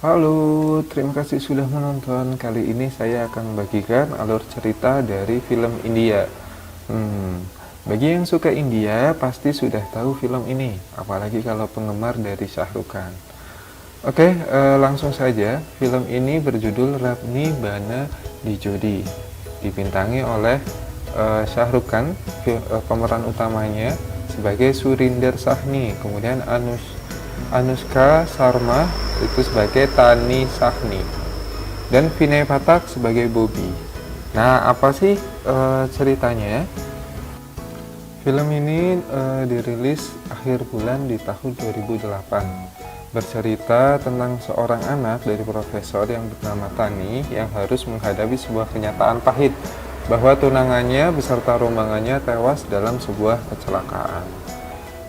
Halo, terima kasih sudah menonton. Kali ini saya akan membagikan alur cerita dari film India. Bagi yang suka India pasti sudah tahu film ini, apalagi kalau penggemar dari Shah Rukh Khan. Oke, langsung saja. Film ini berjudul Rabni Bana Dijodi, dibintangi oleh Shah Rukh Khan, pemeran utamanya sebagai Surinder Sahni, kemudian Anushka Sharma itu sebagai Tani Sahni, dan Vinay Pathak sebagai Bobby. Nah, apa sih ceritanya? Film ini dirilis akhir bulan di tahun 2008. Bercerita tentang seorang anak dari profesor yang bernama Tani yang harus menghadapi sebuah kenyataan pahit bahwa tunangannya beserta rombongannya tewas dalam sebuah kecelakaan.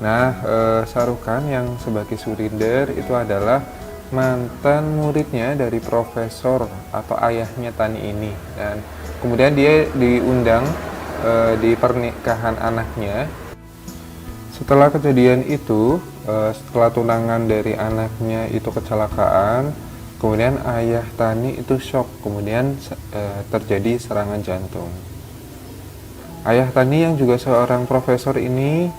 Nah, Shah Rukh Khan yang sebagai Surinder itu adalah mantan muridnya dari profesor atau ayahnya Tani ini, dan kemudian dia diundang di pernikahan anaknya. Setelah kejadian itu, setelah tunangan dari anaknya itu kecelakaan, kemudian ayah Tani itu shock, kemudian terjadi serangan jantung. Ayah Tani yang juga seorang profesor ini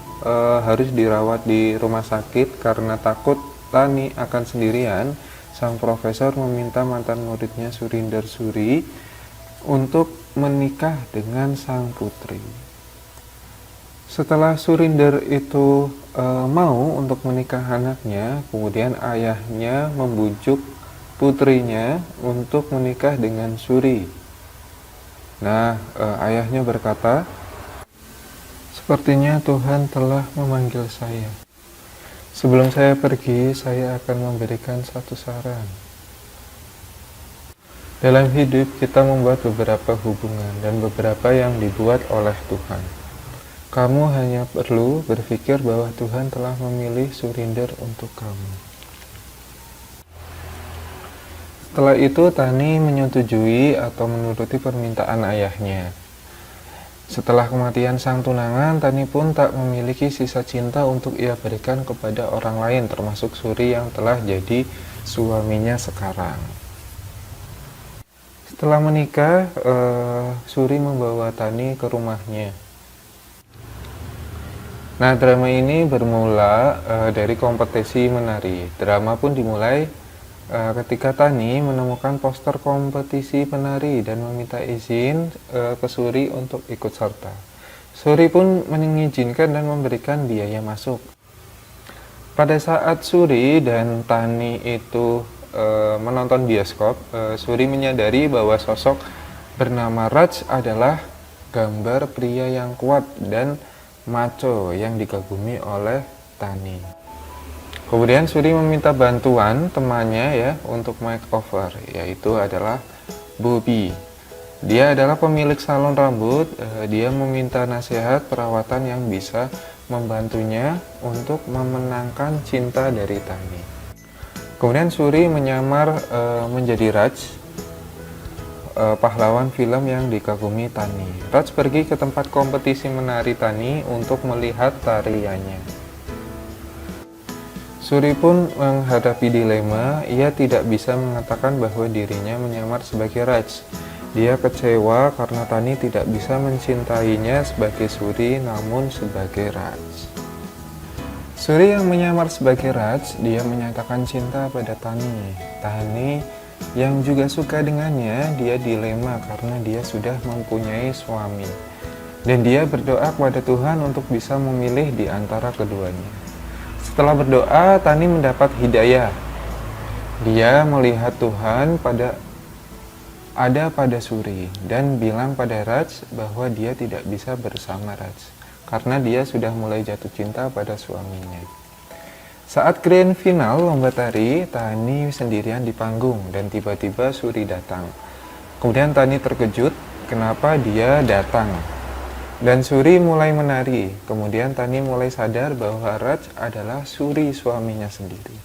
harus dirawat di rumah sakit karena takut Tani akan sendirian. Sang profesor meminta mantan muridnya Surinder Suri untuk menikah dengan sang putri. Setelah Surinder itu mau untuk menikah anaknya, kemudian ayahnya membujuk putrinya untuk menikah dengan Suri. Nah, ayahnya berkata, "Sepertinya Tuhan telah memanggil saya. Sebelum saya pergi, saya akan memberikan satu saran. Dalam hidup, kita membuat beberapa hubungan dan beberapa yang dibuat oleh Tuhan. Kamu hanya perlu berpikir bahwa Tuhan telah memilih Surinder untuk kamu." Setelah itu, Tani menyetujui atau menuruti permintaan ayahnya. Setelah kematian sang tunangan, Tani pun tak memiliki sisa cinta untuk ia berikan kepada orang lain, termasuk Suri yang telah jadi suaminya sekarang. Setelah menikah, Suri membawa Tani ke rumahnya. Nah, drama ini bermula dari kompetisi menari. Drama pun dimulai ketika Tani menemukan poster kompetisi penari dan meminta izin ke Suri untuk ikut serta. Suri pun mengizinkan dan memberikan biaya masuk. Pada saat Suri dan Tani itu menonton bioskop, Suri menyadari bahwa sosok bernama Raj adalah gambar pria yang kuat dan macho yang dikagumi oleh Tani. Kemudian Suri meminta bantuan temannya ya untuk makeover, yaitu adalah Bobby. Dia adalah pemilik salon rambut. Dia meminta nasihat perawatan yang bisa membantunya untuk memenangkan cinta dari Tani. Kemudian Suri menyamar menjadi Raj, pahlawan film yang dikagumi Tani. Raj pergi ke tempat kompetisi menari Tani untuk melihat tariannya. Suri pun menghadapi dilema. Ia tidak bisa mengatakan bahwa dirinya menyamar sebagai Raj. Dia kecewa karena Tani tidak bisa mencintainya sebagai Suri, namun sebagai Raj. Suri yang menyamar sebagai Raj, dia menyatakan cinta pada Tani. Tani yang juga suka dengannya, dia dilema karena dia sudah mempunyai suami. Dan dia berdoa kepada Tuhan untuk bisa memilih di antara keduanya. Setelah berdoa, Tani mendapat hidayah. Dia melihat Tuhan ada pada Suri dan bilang pada Raj bahwa dia tidak bisa bersama Raj karena dia sudah mulai jatuh cinta pada suaminya. Saat grand final lomba tari, Tani sendirian di panggung dan tiba-tiba Suri datang. Kemudian Tani terkejut kenapa dia datang. Dan Suri mulai menari. Kemudian Tani mulai sadar bahwa Raj adalah Suri, suaminya sendiri.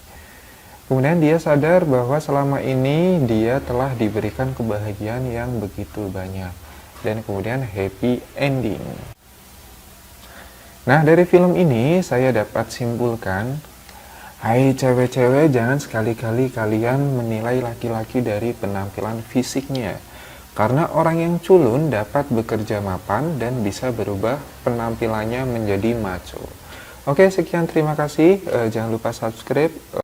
Kemudian dia sadar bahwa selama ini dia telah diberikan kebahagiaan yang begitu banyak. Dan kemudian happy ending. Nah, dari film ini saya dapat simpulkan Hai cewek-cewek, jangan sekali-kali kalian menilai laki-laki dari penampilan fisiknya. Karena orang yang culun dapat bekerja mapan dan bisa berubah penampilannya menjadi maco. Oke, sekian, terima kasih. Jangan lupa subscribe.